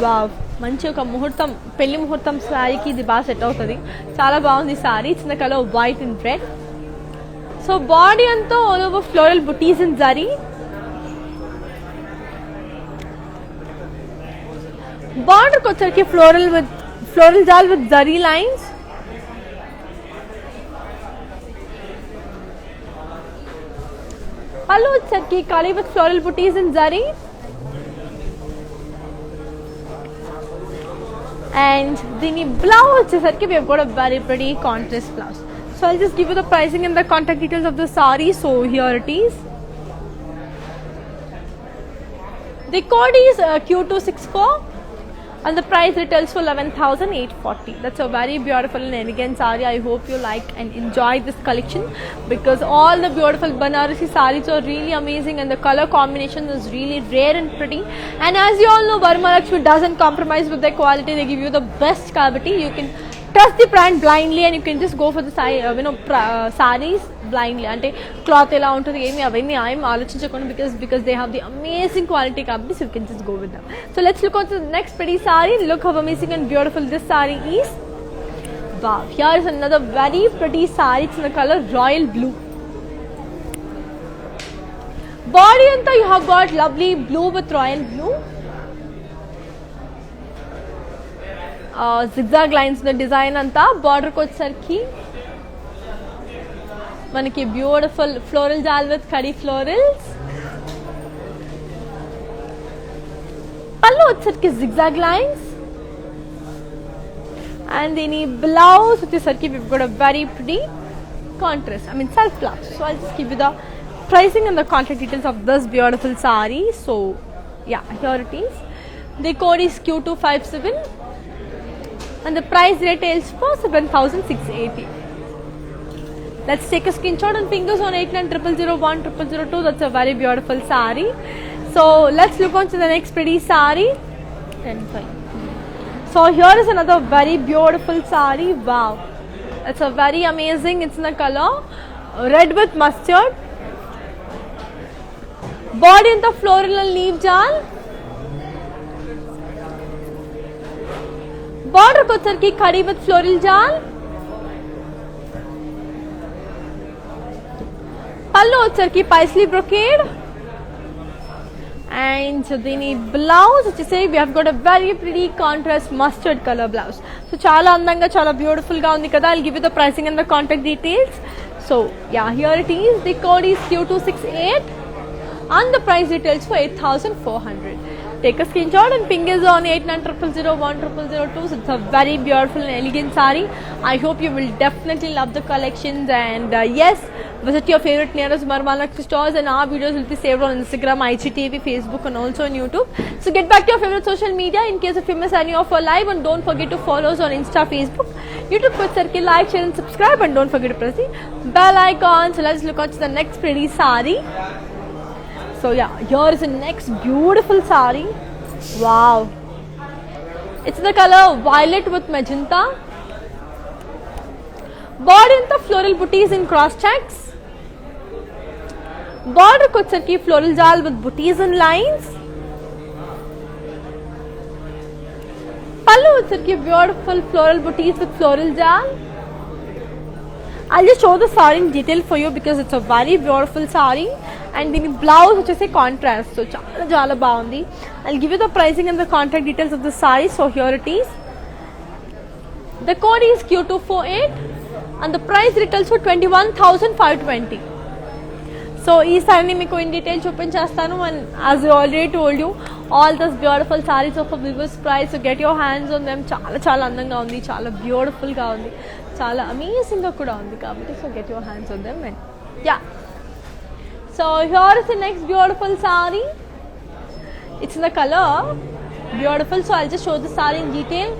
Wow, మంచి ఒక ముహూర్తం పెళ్లి ముహూర్తం సారీకి ఇది బాగా set అవుతుంది. చాలా బాగుంది sorry. It's in the colour white and red. So body అంతా all over floral buttis in zari. బార్డర్కి వచ్చరికి ఫ్లోరల్ జాల్ విత్ జరీ లైన్స్. పళ్ళు వచ్చరికి కాలి with floral buttis in zari. And the blouse వచ్చేసరికి we have got a very pretty contrast blouse. So I'll just give you the pricing and the contact details of the saree. So here it is. The code is Q264 and the price retails for 11,840. That's a very beautiful and elegant saree. I hope you like and enjoy this collection because all the beautiful Banarasi sarees are really amazing and the color combination is really rare and pretty. And as you all know, Varamahalakshmi doesn't compromise with their quality. They give you the best quality. You can trust the brand blindly and you can just go for the sarees blindly. Ante cloth ela untundi emi avanni I'm alochichakonu because they have the amazing quality kabatti, so you can just go with them. So let's look on to the next pretty saree. Look how amazing and beautiful this saree is. Wow, here is another very pretty saree. It's in the color royal blue. Body anta you have got lovely blue with royal blue. Zigzag lines the design anta. Border ko వచ్చరికి మనకి beautiful floral జాల్ with kadhi florals. పళ్ళు వచ్చరికి zigzag lines and దీని blouse వచ్చేసరికి we've got a very pretty contrast, self blouse. So I'll just give you the pricing and the contact details of this beautiful saree. So Yeah, here it is. The code is Q257 and the price retails for 7,680. Let's take a screenshot and fingers on 8900010002. That's a very beautiful sari. So let's look on to the next pretty sari. 10.5. So here is another very beautiful sari. Wow, it's a very amazing. It's in the color red with mustard. Body in the floral and leaf jal. Border kochar ki khadi with floral jal. Pallu voucher की paisley brocade and దీని blouse వచ్చేసి we have got a very pretty contrast mustard color blouse. So చాలా అందంగా చాలా beautiful గా ఉంది కదా. I'll give you the pricing and the contact details. So yeah, here it is. The code is Q268 and the price details for 8,400. Take a screenshot and ping us on 8900010002. So it's a very beautiful and elegant sari. I hope you will definitely love the collections and yes, visit your favorite nearest Varmahalakshmi stores and our videos will be saved on Instagram, IGTV, Facebook and also on YouTube. So get back to your favorite social media in case if you miss any of our live, and don't forget to follow us on Insta, Facebook, YouTube. Put like, share and subscribe and don't forget to press the bell icon. So let's look at the next pretty sari. So yeah, here is the next beautiful sari. Wow, it's the color violet with magenta. Border in the floral booties in cross checks. Border kochar ki floral jal with booties and lines. Pallu kochar ki beautiful floral booties with floral jal. I'll just show the sari in detail for you because it's a very beautiful sari. And the blouse which is a contrast, so chala baagundi. I'll give you the pricing and the contact details of the sari. So here it is. The code is Q248 and the price retails for 21,520. So ee saree meeku in detail chupinchestanu, and as I already told you, all those beautiful sarees of a viewers price, so get your hands on them. Chala andanga undi, chala beautiful ga undi, chala amazing ga kuda undi kabatti, so get your hands on them. And yeah, so here is the next beautiful sari. It's in the color beautiful. So I'll just show the sari in detail.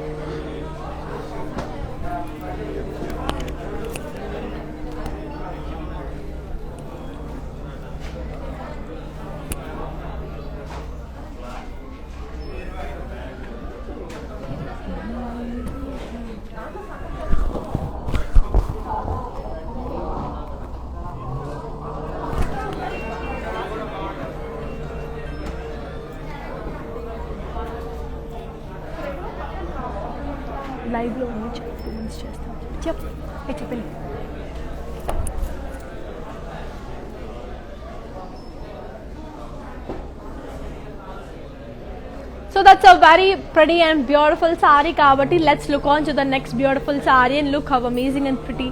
Live లో ఉంది, 2 minutes చేస్తాను. చెప్పండి. So that's a very pretty and beautiful sari kabatti. Let's look on to the next beautiful sari and look how amazing and pretty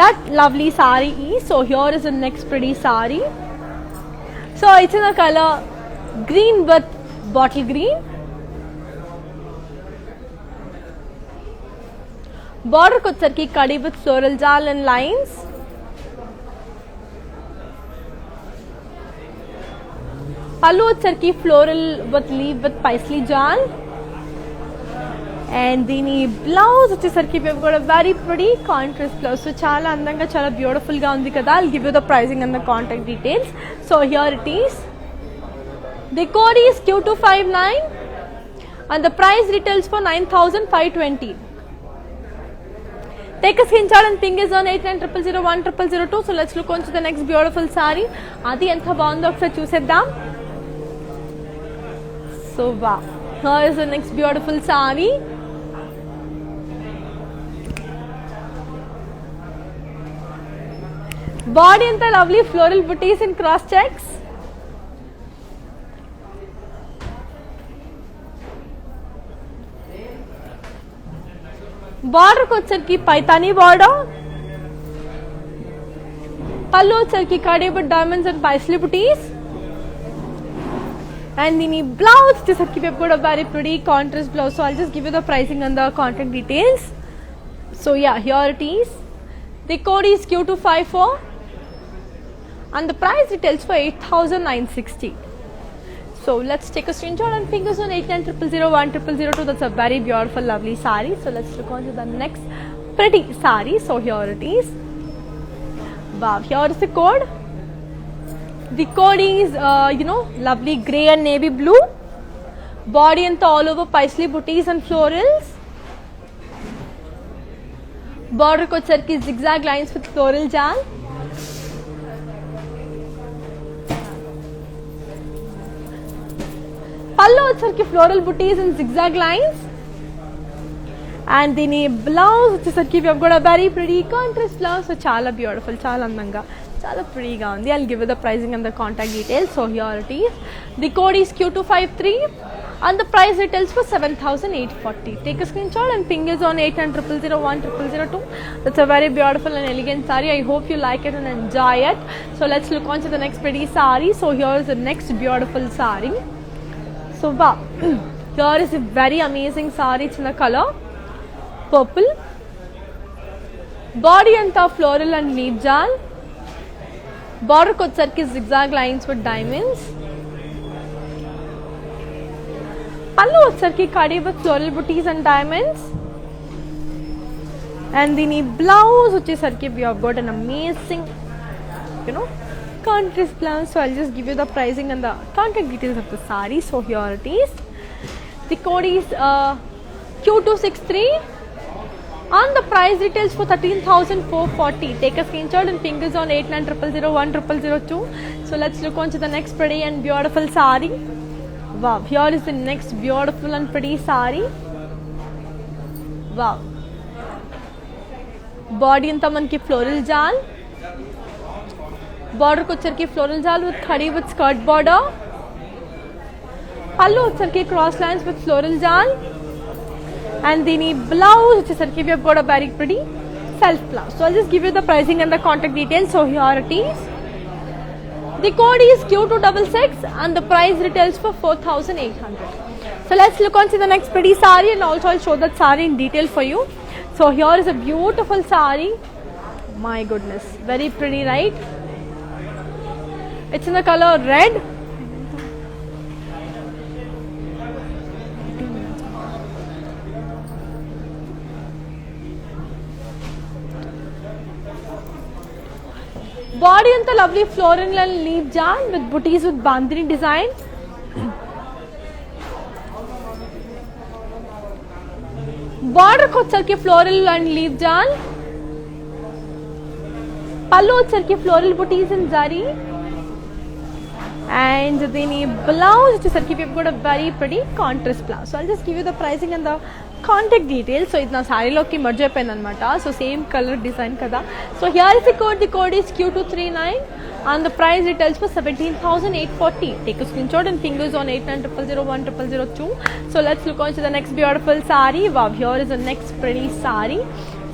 that lovely sari is. So here is the next pretty sari. So it's in the color green with bottle green. Border kochar ki kadi with floral jal and lines. Pallu kochar ki floral with leaf with paisley jal. And dini blouse వచ్చేసరికి we've got a very pretty contrast blouse. So చాలా అందంగా చాలా beautiful గా ఉంది కదా. I'll give you the pricing and the contact details. So here it is. The code is Q259 and the price retails for 9,520. Take a screenshot and ping us on 8900010002. So let's look on to the next beautiful sari. Adi enta baagundo okasari chuseddam. So wow, here is the next beautiful sari. Body enta lovely floral booties in cross checks. Border kochar paitani border. Pallu kochar ki kadi with diamonds and paisley booties. And the blouse వచ్చేసరికి we've got a very pretty contrast blouse. So I'll just give you the pricing and the contact details. So yeah, here it is. The code is Q254 and the price retails for 8,960. So let's take a screenshot and fingers on 8900010002. That's a very beautiful, lovely sari. So let's look on to the next pretty sari. So here it is. Wow, here is the code. The code is, lovely grey and navy blue. Body and all over paisley booties and florals. Border ko charki zigzag lines with floral jal. Pallu వచ్చరికి floral booties and zigzag lines. And దీని blouse వచ్చేసరికి we have got a very pretty contrast blouse. So చాలా beautiful, చాలా అందంగా, చాలా prettyగా ఉంది. I'll give you the pricing and the contact details. So here it is. The code is Q253 and the price retails for 7,840. Take a screenshot and ping us on 8900010002. That's a very beautiful and elegant sari. I hope you like it and enjoy it. So let's look on to the next pretty sari. So here is the next beautiful sari. So wow, here is a very amazing sari. It's in the color purple. Body anta floral and leaf jal. Border ko వచ్చరికి zigzag lines with diamonds. Pallu వచ్చరికి kadi with floral booties and diamonds. And దీని blouse వచ్చేసరికి we have got an amazing, contrast blouse. So I'll just give you the pricing and the contact details of the sari. So here it is. The code is Q263 and the price retails for 13,440. Take a screenshot and ping us on 8900010002. So let's look on to the next pretty and beautiful sari. Wow, here is the next beautiful and pretty sari. Wow, body anta manki floral jal. Border ko వచ్చరికి floral jal with khadi with skirt border. Pallu వచ్చరికి cross lines with floral jal. And దీని blouse వచ్చేసరికి we have got a very pretty self blouse. So I'll just give you the pricing and the contact details. So here it is. The code is Q266 and the price retails for 4,800. So let's look on to the next pretty sari and also I'll show that sari in detail for you. So here is a beautiful sari. My goodness, very pretty, right? It's in the color red. Body and the lovely floral and leaf jal with booties with bandhani design. Border ko వచ్చరికి floral and leaf jal. Pallu వచ్చరికి floral booties and zari. And దీని blouse వచ్చేసరికి we've got a very pretty contrast blouse. So I'll just give you the pricing and the contact details. So ఇది నా సారీలోకి merge అయిపోయింది అనమాట. So same color design కదా. So here is the code is Q239 and the price retails for 17,840. Take a screenshot and ping us on 8900010002. So let's look on to the next beautiful sari. Wow, here is the next pretty sari.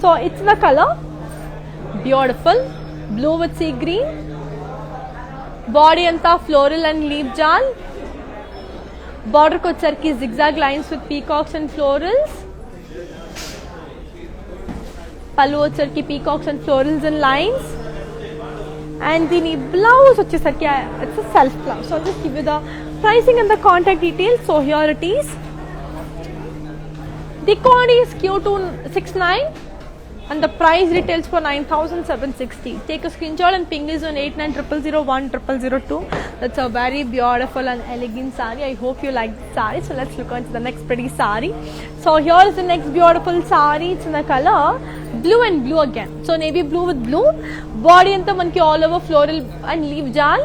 So it's the color beautiful blue with sea green. Body anta floral and leaf jal. Border ko వచ్చరికి zigzag lines with peacocks and florals. Pallu వచ్చరికి peacocks and florals and lines. And దీని blouse వచ్చేసరికి it's a self blouse. So I'll just give you the pricing and the contact details. So here it is. The code is Q269 and the price retails for 9,760. Take a screenshot and ping us on 8900010002. That's a very beautiful and elegant sari. I hope you like the sari. So let's look on to the next pretty sari. So here is the next beautiful sari. It's in the color blue and blue again. So navy blue with blue. Body anta manki all over floral and leaf jal.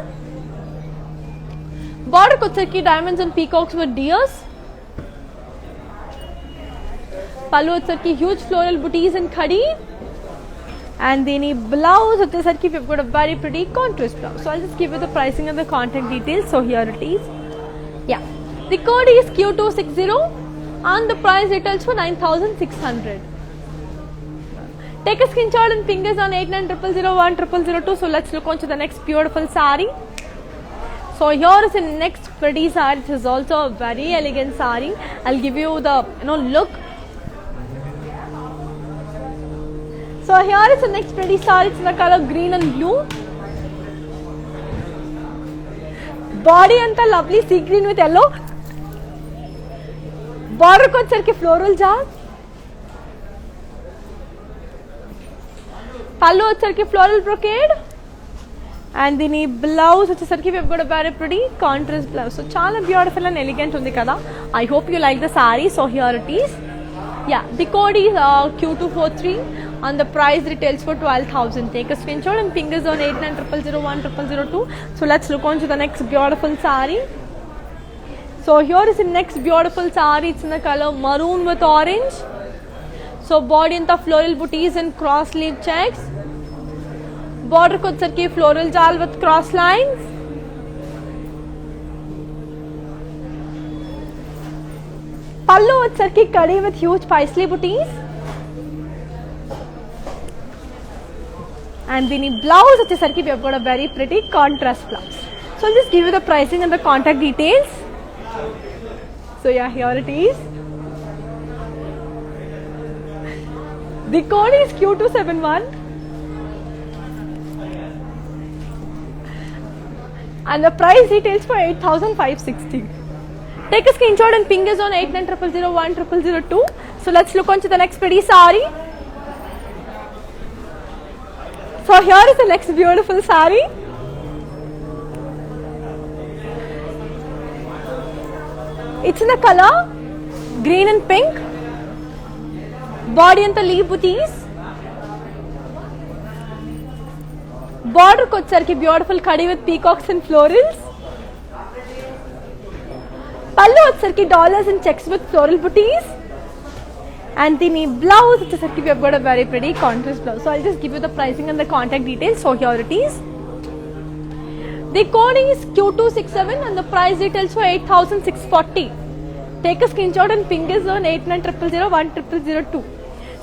Border ko వచ్చరికి diamonds and peacocks with deers. Pallu వచ్చరికి huge floral booties and khadi. And దీని blouse వచ్చేసరికి we've got a very pretty contrast blouse. So I'll just give you the pricing and the contact details. So here it is. Yeah, the code is Q260 and the price retails for 9,600. Take a screenshot and ping us on 8900010002. So let's look on to the next beautiful sari. So here is the next pretty sari. It is also a very elegant sari. I'll give you the look. So here is the next pretty sari. It's in the color green and blue. Body అంతా lovely sea green with yellow, బార్డర్కి వచ్చరికి floral జాల్, పళ్ళు వచ్చరికి floral brocade, and దీని blouse వచ్చేసరికి we've got a very pretty contrast blouse. So చాలా beautiful and elegant ఉంది కదా. I hope you like the saree. So here it is. Yeah, the code is Q243 and the price retails for 12,000. Take a screenshot and ping us on 8900010002. So let's look on to the next beautiful saree. So here is the next beautiful saree. It's in the color maroon with orange. So body in the floral booties and cross sleeve checks. Border को सरकी floral जाल with cross lines. Pallu with सरकी कड़ी with huge paisley booties. And the blouse with सरकी we have got a very pretty contrast blouse. So I'll just give you the pricing and the contact details. So yeah, here it is. The code is Q271. And the price retails for 8,560. Take a screenshot and ping us on 8900010002. So let's look on to the next pretty saree. So here is the next beautiful saree. It's in the color green and pink. Body and the leaf booties. Border को వచ్చరికి beautiful kadhi with peacocks and florals, పళ్ళు వచ్చరికి dollars and checks with floral buttis, and దీని blouse వచ్చేసరికి we have got a very pretty contrast blouse. So I'll just give you the pricing and the contact details. So here it is. The code is Q267 and the price retails for 8,640. Take a screenshot and ping us on 8900010002.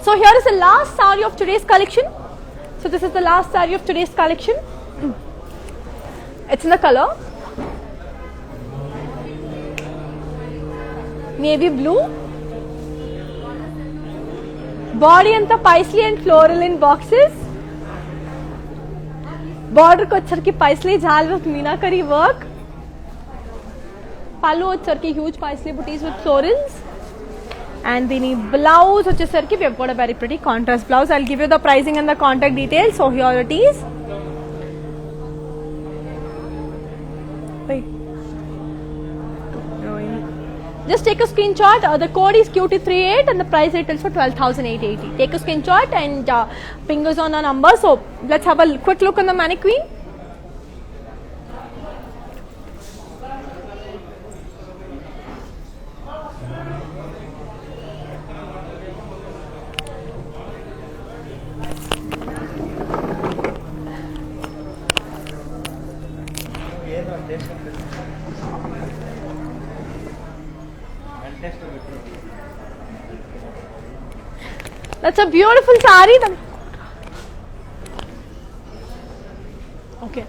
So here is the last saree of today's collection. So this is the last saree of today's collection. It's in the color navy blue. Body and the paisley and floral in boxes. Border ko achharki paisley jhal with meenakari work. Pallu achharki huge paisley booties with florals. And the blouse వచ్చేసరికి we have got a very pretty contrast blouse. I'll give you the pricing and the contact details. So here it is. Wait. Just take a screenshot. The code is Q238 and the price retails for 12,880. Take a screenshot and ping us on a number. So let's have a quick look on the mannequin. That's a beautiful saree. Okay,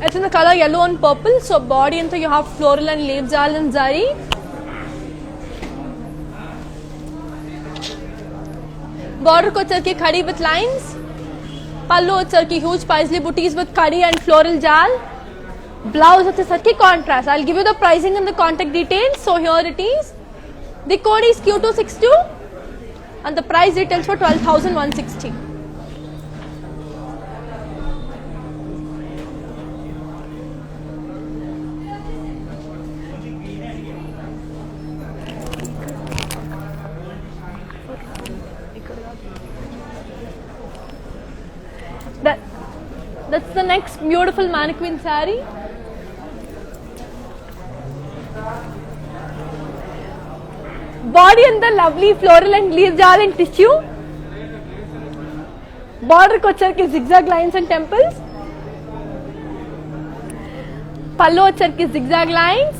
it's in the color yellow and purple. So body and you have floral and leaf jal and zari. Border ko charki khadi with lines. Pallu charki huge paisley booties with khadi and floral jal. Blouse with charki contrast. I'll give you the pricing and the contact details. So here it is. The code is Q262 and the price retails for 12,160. That's the next beautiful mannequin saree. Body and the lovely floral and leaf jar in tissue. Border ko charki zigzag lines and temples. Pallu charki zigzag lines.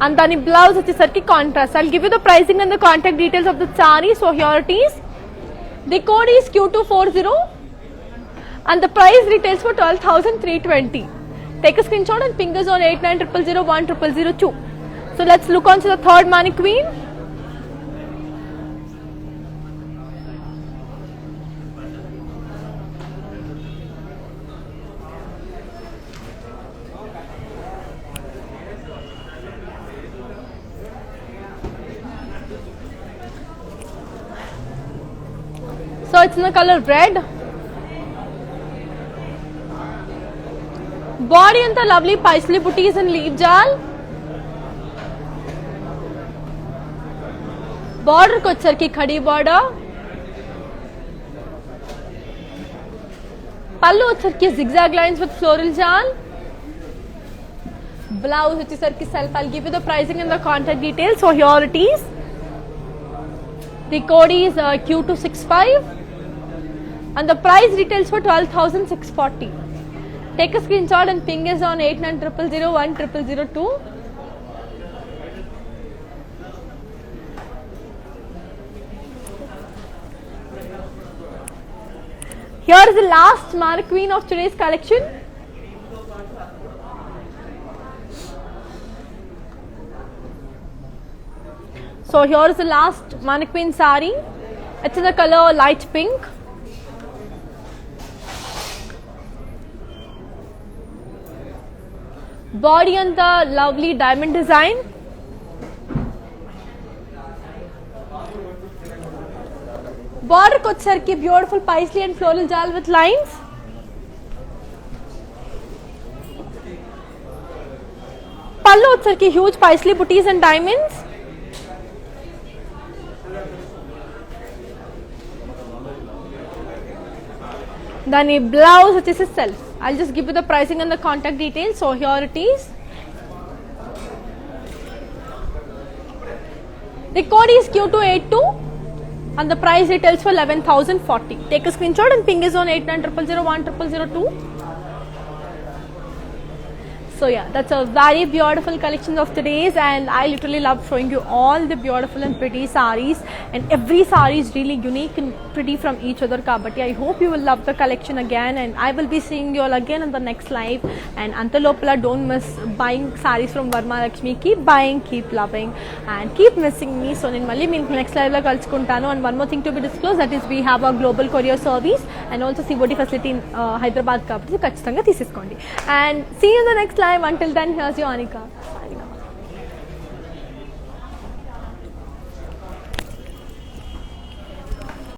And then blouse వచ్చేసరికి contrast. I'll give you the pricing and the contact details of the saree. So here it is. The code is Q240 and the price retails for 12,320. Take a screenshot and ping us on 8900010002. So let's look on to the third mannequin. in the color red. Body and the lovely paisley booties and leaf jal. Border को వచ్చరికి खड़ी border. పళ్ళు వచ్చరికి zigzag lines with floral jal. Blouse వచ్చరికి self. I'll give you the pricing and the contact details. So here it is. The code is Q265 and the price retails for 12,640. Take a screenshot and ping us on 8900010002. Here is the last mannequin of today's collection. So here is the last mannequin sari. It's in the color light pink. Body on the lovely diamond design. Border को వచ్చరికి beautiful paisley and floral jal with lines. పళ్ళు వచ్చరికి huge paisley booties and diamonds. Then blouse వచ్చేసి self. I'll just give you the pricing and the contact details. So here it is. The code is Q282 and the price retails for 11,040. Take a screenshot and ping us on 8900010002. So yeah, that's a very beautiful collection of today's, and I literally love showing you all the beautiful and pretty sarees, and every saree is really unique and pretty from each other. Kabatti, I hope you will love the collection again, and I will be seeing you all again in the next live. And Antalopala, don't miss buying sarees from Varma Lakshmi. Keep buying, keep loving, and keep missing me. So in Mali, next live la kalchukuntanu. And one more thing to be disclosed, that is we have a global courier service and also COD facility in Hyderabad. Kabatti, kachithanga teeseskondi. And see you in the next live. Until then, here's your Anika.